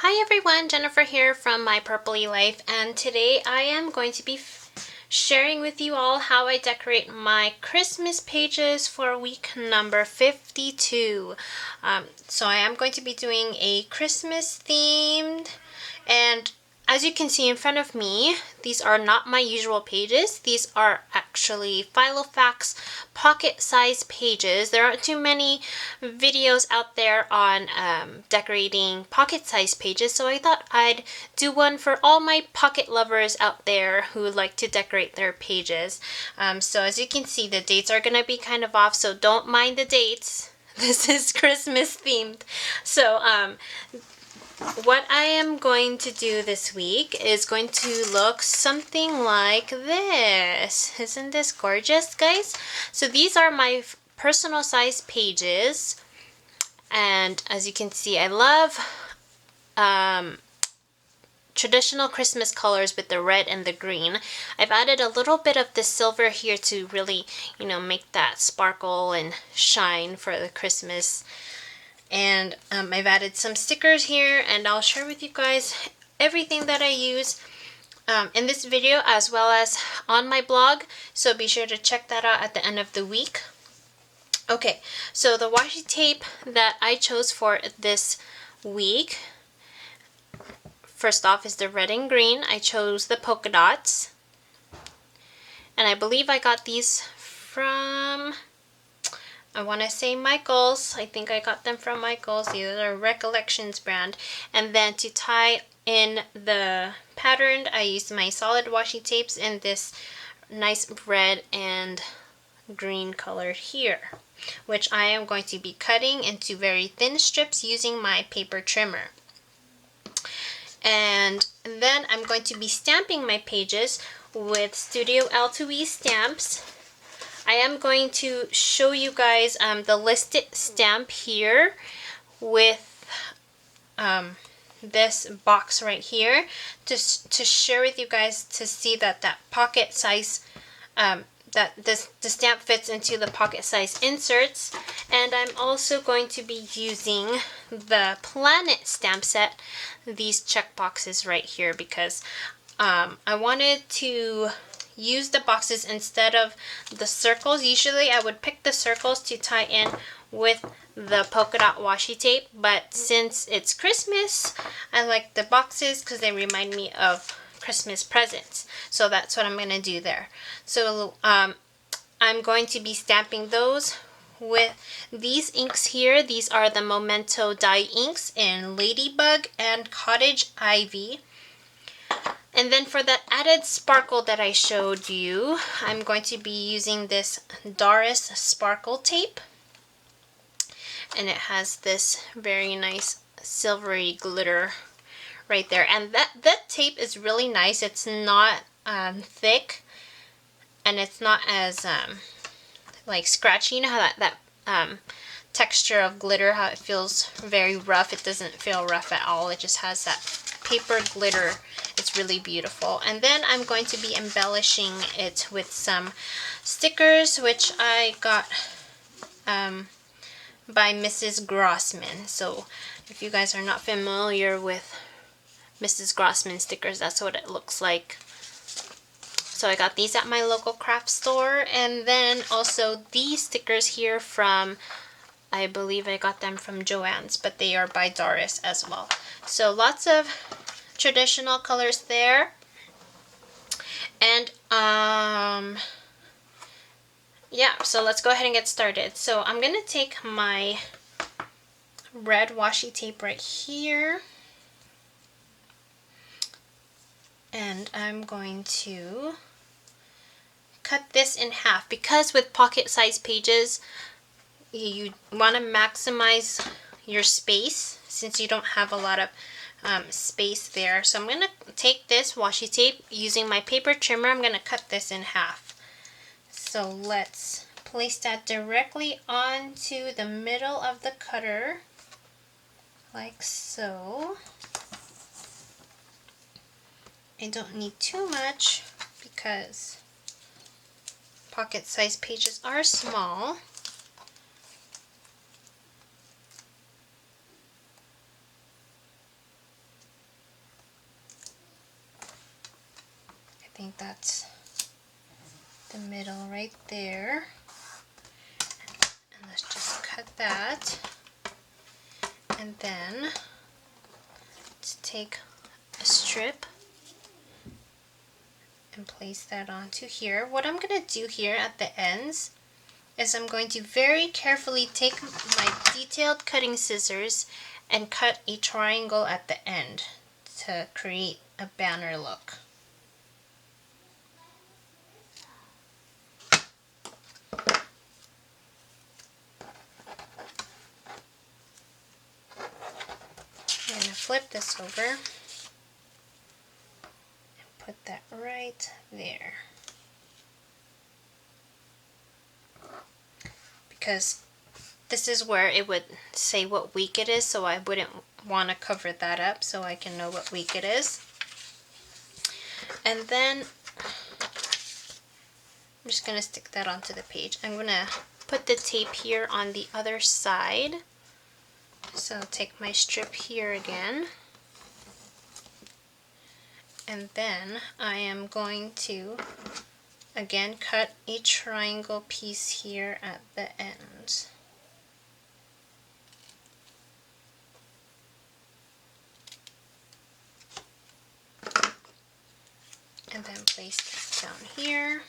Hi everyone, Jennifer here from My Purpley Life, and today I am going to be sharing with you all how I decorate my Christmas pages for week number 52. So I am going to be doing a Christmas themed, and as you can see in front of me, these are not my usual pages. These are actually Filofax pocket-sized pages. There aren't too many videos out there on decorating pocket-sized pages, so I thought I'd do one for all my pocket lovers out there who like to decorate their pages. So as you can see, the dates are going to be kind of off, so don't mind the dates. This is Christmas themed. So what I am going to do this week is going to look something like this. Isn't this gorgeous, guys? So these are my personal size pages, and as you can see, I love traditional Christmas colors with the red and the green. I've added a little bit of the silver here to really, make that sparkle and shine for the Christmas. And I've added some stickers here, and I'll share with you guys everything that I use in this video as well as on my blog, so be sure to check that out at the end of the week. Okay, so the washi tape that I chose for this week, first off, is the red and green. I chose the polka dots, and I believe I got these from, I want to say Michael's. I think I got them from Michael's. These are Recollections brand. And then to tie in the pattern, I used my solid washi tapes in this nice red and green color here, which I am going to be cutting into very thin strips using my paper trimmer. And then I'm going to be stamping my pages with Studio L2E stamps. I am going to show you guys the listed stamp here with this box right here to share with you guys to see that pocket size, that the stamp fits into the pocket size inserts. And I'm also going to be using the Planet stamp set, these check boxes right here, because I wanted to use the boxes instead of the circles. Usually I would pick the circles to tie in with the polka dot washi tape, but since it's Christmas, I like the boxes because they remind me of Christmas presents. So that's what I'm going to do there. So I'm going to be stamping those with these inks here. These are the Memento dye inks in Ladybug and Cottage Ivy. And then for the added sparkle that I showed you, I'm going to be using this Doris sparkle tape. And it has this very nice silvery glitter right there. And that tape is really nice. It's not thick, and it's not as like scratchy. You know how that texture of glitter, how it feels very rough. It doesn't feel rough at all. It just has that paper glitter. It's really beautiful. And then I'm going to be embellishing it with some stickers, which I got by Mrs. Grossman. So if you guys are not familiar with Mrs. Grossman stickers, that's what it looks like. So I got these at my local craft store. And then also these stickers here from, I believe I got them from Joann's, but they are by Doris as well. So lots of traditional colors there. And yeah, so let's go ahead and get started. So I'm gonna take my red washi tape right here, and I'm going to cut this in half, because with pocket size pages you want to maximize your space since you don't have a lot of space there. So I'm going to take this washi tape using my paper trimmer. I'm going to cut this in half. So let's place that directly onto the middle of the cutter, like so. I don't need too much because pocket size pages are small. think that's the middle right there. And let's just cut that. And then let's take a strip and place that onto here. What I'm going to do here at the ends is I'm going to very carefully take my detailed cutting scissors and cut a triangle at the end to create a banner look. I'm going to flip this over and put that right there. Because this is where it would say what week it is, so I wouldn't want to cover that up so I can know what week it is. And then I'm just going to stick that onto the page. I'm going to put the tape here on the other side. So I'll take my strip here again. And then I am going to again cut a triangle piece here at the end. And then place that down here.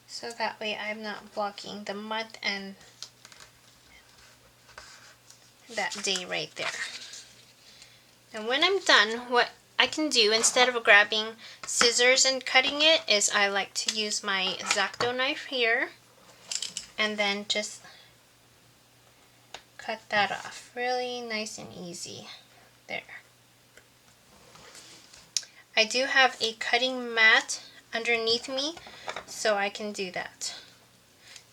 So that way I'm not blocking the month and that day right there. And when I'm done, what I can do instead of grabbing scissors and cutting it is I like to use my X-Acto knife here and then just cut that off really nice and easy there. I do have a cutting mat underneath me, so I can do that.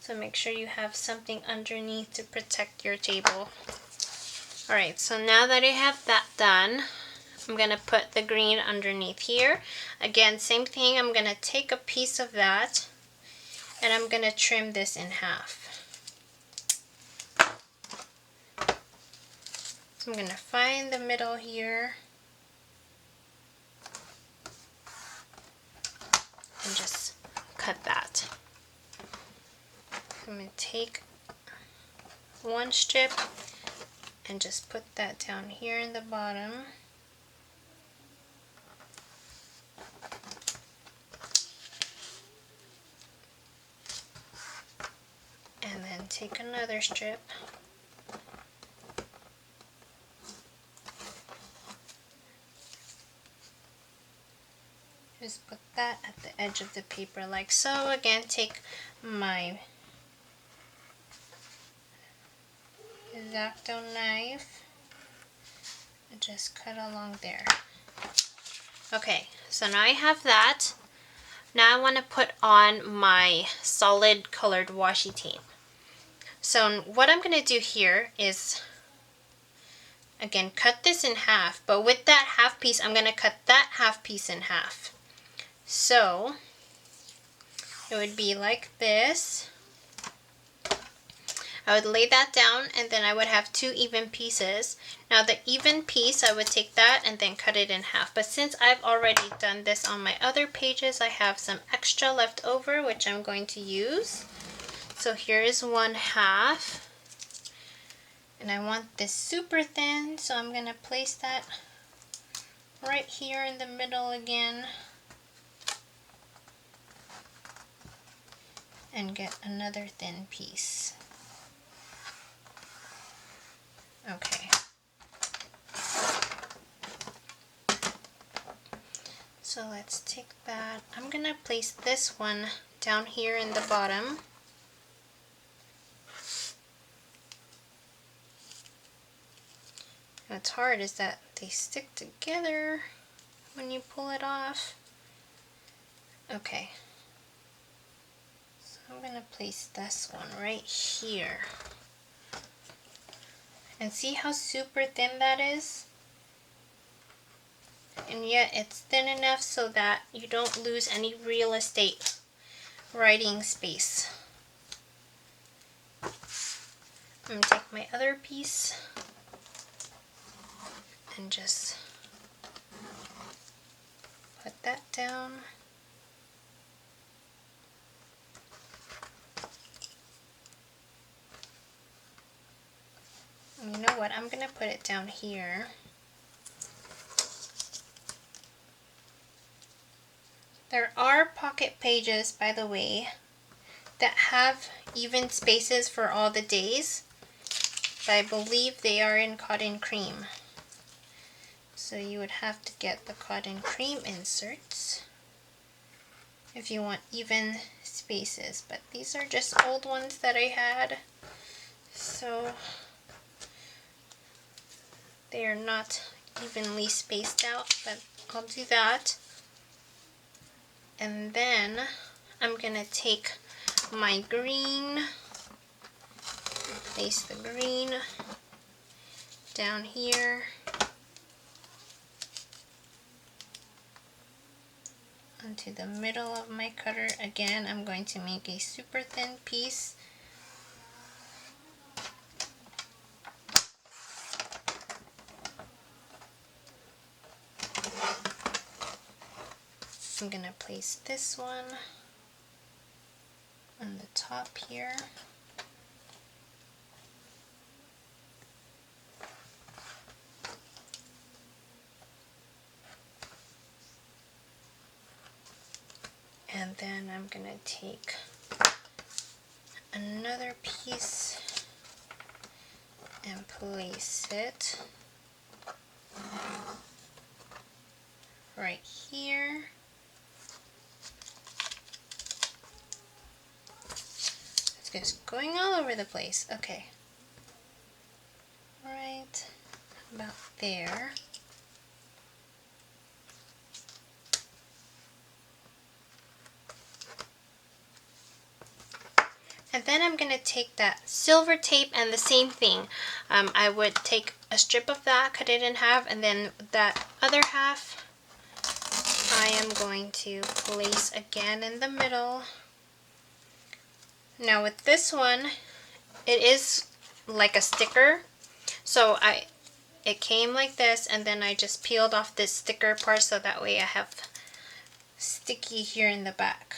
So make sure you have something underneath to protect your table. Alright, so now that I have that done, I'm going to put the green underneath here. Again, same thing, I'm going to take a piece of that and I'm going to trim this in half. So I'm going to find the middle here and just cut that. I'm going to take one strip and just put that down here in the bottom. And then take another strip. Just put that at the edge of the paper like so. Again, take my X-Acto knife and just cut along there. Okay, so now I have that. Now I want to put on my solid colored washi tape. So what I'm going to do here is, again, cut this in half, but with that half piece, I'm going to cut that half piece in half. So it would be like this. I would lay that down and then I would have two even pieces. Now the even piece, I would take that and then cut it in half. But since I've already done this on my other pages, I have some extra left over which I'm going to use. So here is one half. And I want this super thin, so I'm going to place that right here in the middle again. And get another thin piece. Okay. So let's take that. I'm going to place this one down here in the bottom. What's hard is that they stick together when you pull it off. Okay. So I'm going to place this one right here. And see how super thin that is? And yet it's thin enough so that you don't lose any real estate writing space. I'm gonna take my other piece and just put that down. You know what? I'm gonna put it down here. There are pocket pages, by the way, that have even spaces for all the days, but I believe they are in cotton cream. So you would have to get the cotton cream inserts if you want even spaces, but these are just old ones that I had, so they are not evenly spaced out, but I'll do that. And then I'm gonna take my green, place the green down here onto the middle of my cutter. Again, I'm going to make a super thin piece. I'm gonna place this one on the top here. And then I'm gonna take another piece and place it right here. It's just going all over the place. Okay. Right about there. And then I'm going to take that silver tape and the same thing. I would take a strip of that, cut it in half, and then that other half I am going to place again in the middle. Now with this one, it is like a sticker. So it came like this, and then I just peeled off this sticker part so that way I have sticky here in the back,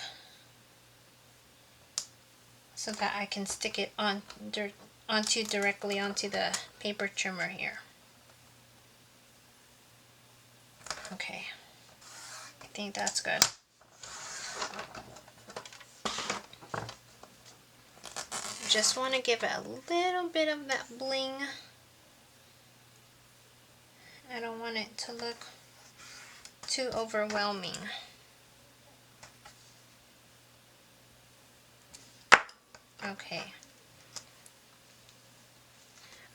so that I can stick it directly onto the paper trimmer here. Okay, I think that's good. Just want to give it a little bit of that bling. I don't want it to look too overwhelming. Okay.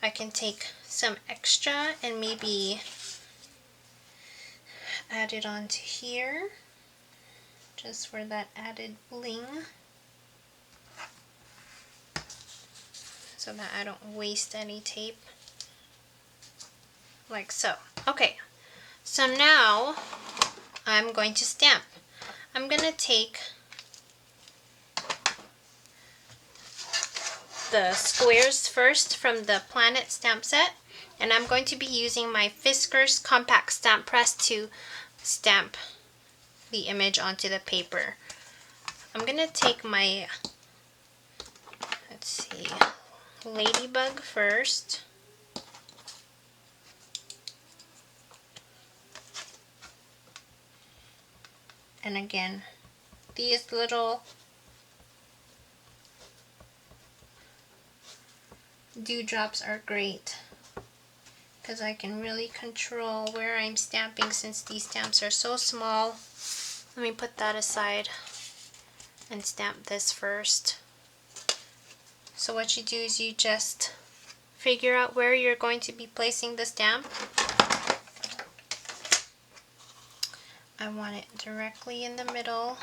I can take some extra and maybe add it onto here, just for that added bling, so that I don't waste any tape, like so. Okay, so now I'm going to stamp. I'm going to take the squares first from the Planet stamp set, and I'm going to be using my Fiskars compact stamp press to stamp the image onto the paper. I'm going to take my, let's see, ladybug first. And again, these little dewdrops are great because I can really control where I'm stamping since these stamps are so small. Let me put that aside and stamp this first. So what you do is you just figure out where you're going to be placing the stamp. I want it directly in the middle.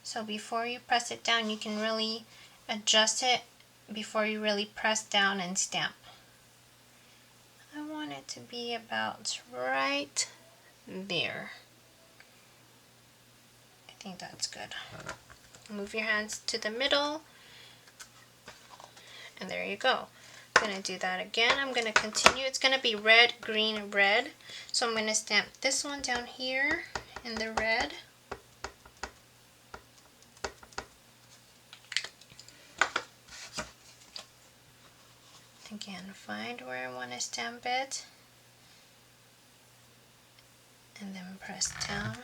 So before you press it down, you can really adjust it before you really press down and stamp. I want it to be about right there. I think that's good. Move your hands to the middle, and there you go. I'm gonna do that again. I'm gonna continue. It's gonna be red, green, red. So I'm gonna stamp this one down here in the red. Again, find where I want to stamp it, and then press down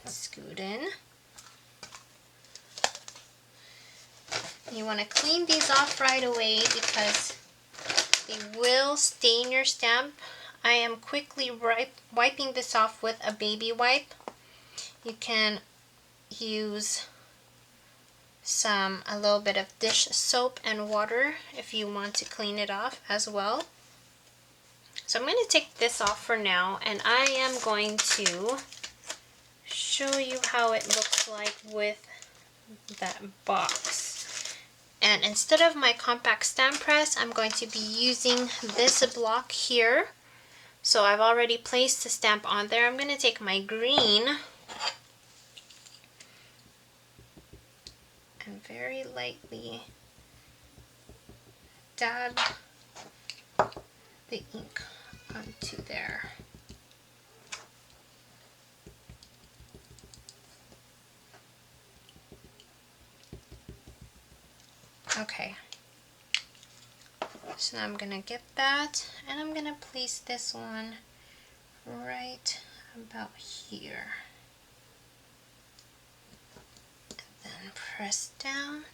and scoot in. You want to clean these off right away because they will stain your stamp. I am quickly wiping this off with a baby wipe. You can use a little bit of dish soap and water if you want to clean it off as well. So I'm going to take this off for now, and I am going to show you how it looks like with that box. And instead of my compact stamp press, I'm going to be using this block here. So I've already placed the stamp on there. I'm going to take my green and very lightly dab the ink onto there. Okay, so now I'm gonna get that, and I'm gonna place this one right about here. Then press down.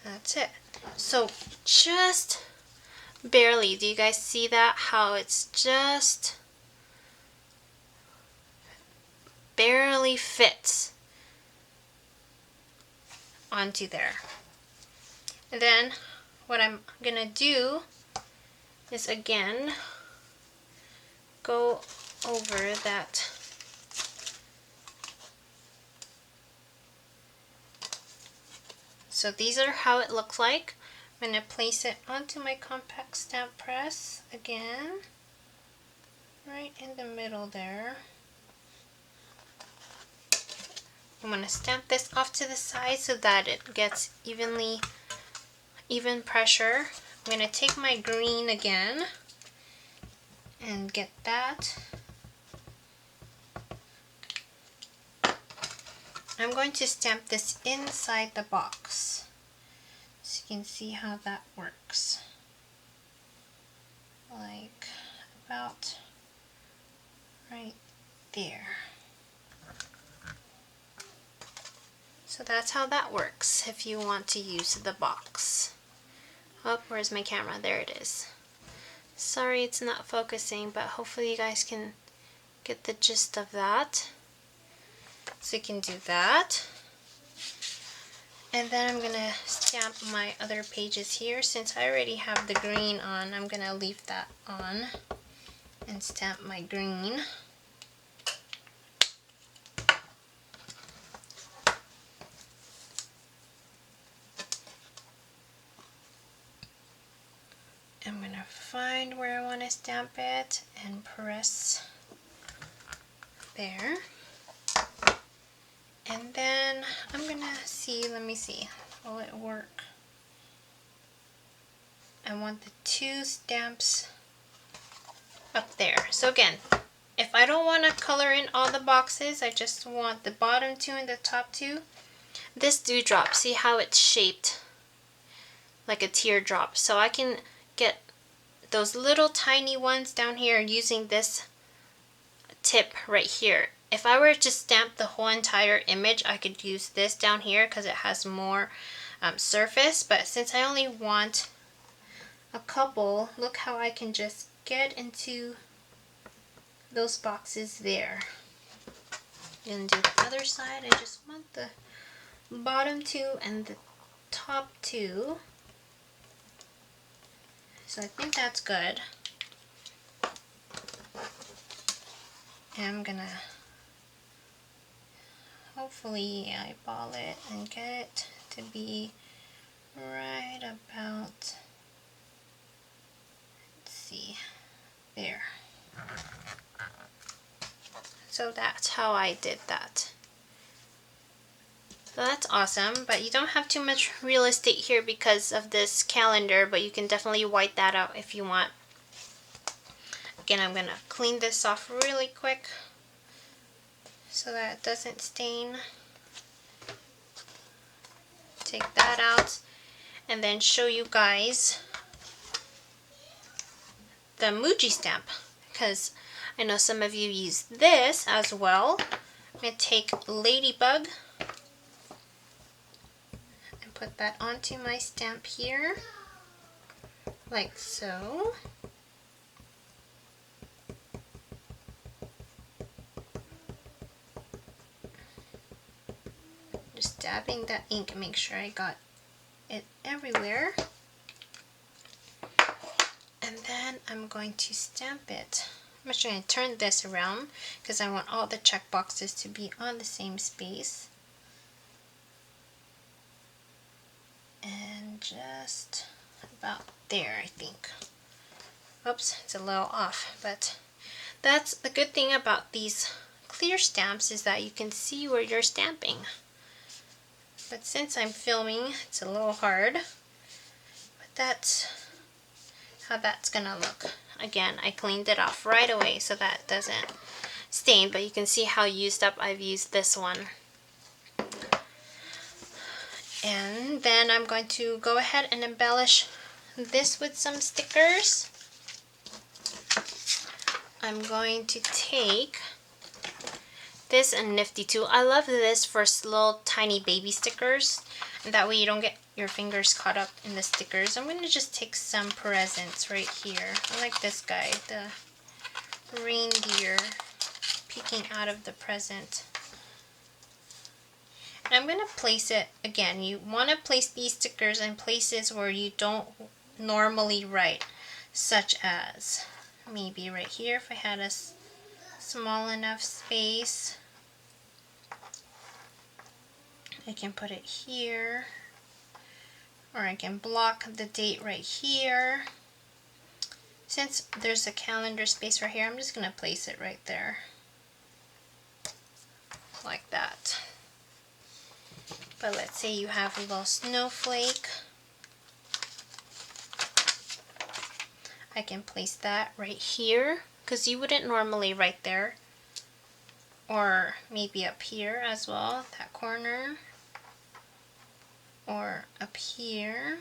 That's it. So just barely, do you guys see that? How it's just barely fits onto there. And then what I'm gonna do is again go over that So these are how it looks like. I'm going to place it onto my compact stamp press again, right in the middle there. I'm going to stamp this off to the side so that it gets even pressure. I'm going to take my green again and get that. I'm going to stamp this inside the box so you can see how that works. Like about right there. So that's how that works if you want to use the box. Oh, where's my camera? There it is. Sorry it's not focusing, but hopefully you guys can get the gist of that. So you can do that. And then I'm going to stamp my other pages here. Since I already have the green on, I'm going to leave that on and stamp my green. I'm going to find where I want to stamp it and press there. And then I'm going to see, let me see, will it work? I want the two stamps up there. So again, if I don't want to color in all the boxes, I just want the bottom two and the top two. This dewdrop, see how it's shaped like a teardrop. So I can get those little tiny ones down here using this tip right here. If I were to stamp the whole entire image, I could use this down here because it has more surface. But since I only want a couple, look how I can just get into those boxes there. And do the other side. I just want the bottom two and the top two. So I think that's good. And I'm gonna hopefully eyeball it and get it to be right about, let's see, there. So that's how I did that. So that's awesome, but you don't have too much real estate here because of this calendar, but you can definitely white that out if you want. Again, I'm gonna clean this off really quick so that it doesn't stain. Take that out and then show you guys the Muji stamp, because I know some of you use this as well. I'm gonna take Ladybug and put that onto my stamp here, like so. Just dabbing that ink, make sure I got it everywhere. And then I'm going to stamp it. I'm actually going to turn this around because I want all the check boxes to be on the same space. And just about there, I think. Oops, it's a little off, but that's the good thing about these clear stamps, is that you can see where you're stamping. But since I'm filming, it's a little hard. But that's how that's gonna look. Again, I cleaned it off right away so that it doesn't stain, but you can see how used up I've used this one. And then I'm going to go ahead and embellish this with some stickers. I'm going to take this nifty tool. I love this for little tiny baby stickers, and that way you don't get your fingers caught up in the stickers. I'm going to just take some presents right here. I like this guy, the reindeer peeking out of the present. And I'm going to place it, again, you want to place these stickers in places where you don't normally write, such as maybe right here if I had a small enough space. I can put it here, or I can block the date right here. Since there's a calendar space right here, I'm just going to place it right there, like that. But let's say you have a little snowflake. I can place that right here, because you wouldn't normally write there. Or maybe up here as well, that corner. Or up here.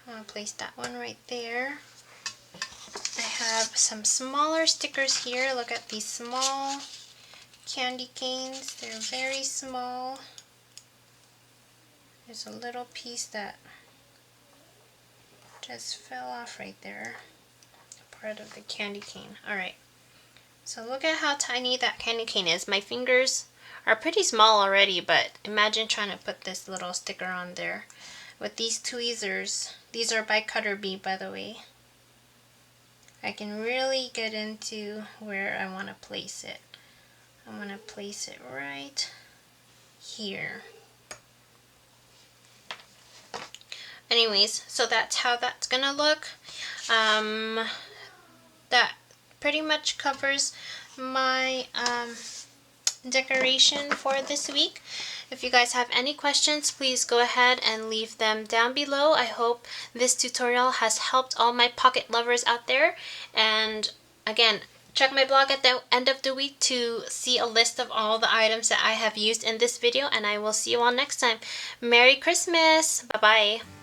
I'm going to place that one right there. I have some smaller stickers here. Look at these small candy canes. They're very small. There's a little piece that just fell off right there. Part of the candy cane. Alright. So look at how tiny that candy cane is. My fingers are pretty small already, but imagine trying to put this little sticker on there. With these tweezers, these are by Cutter Bee, by the way, I can really get into where I want to place it. I'm going to place it right here. Anyways, so that's how that's going to look. That pretty much covers my decoration for this week. If you guys have any questions, please go ahead and leave them down below. I hope this tutorial has helped all my pocket lovers out there. And again, check my blog at the end of the week to see a list of all the items that I have used in this video, and I will see you all next time. Merry Christmas! Bye-bye!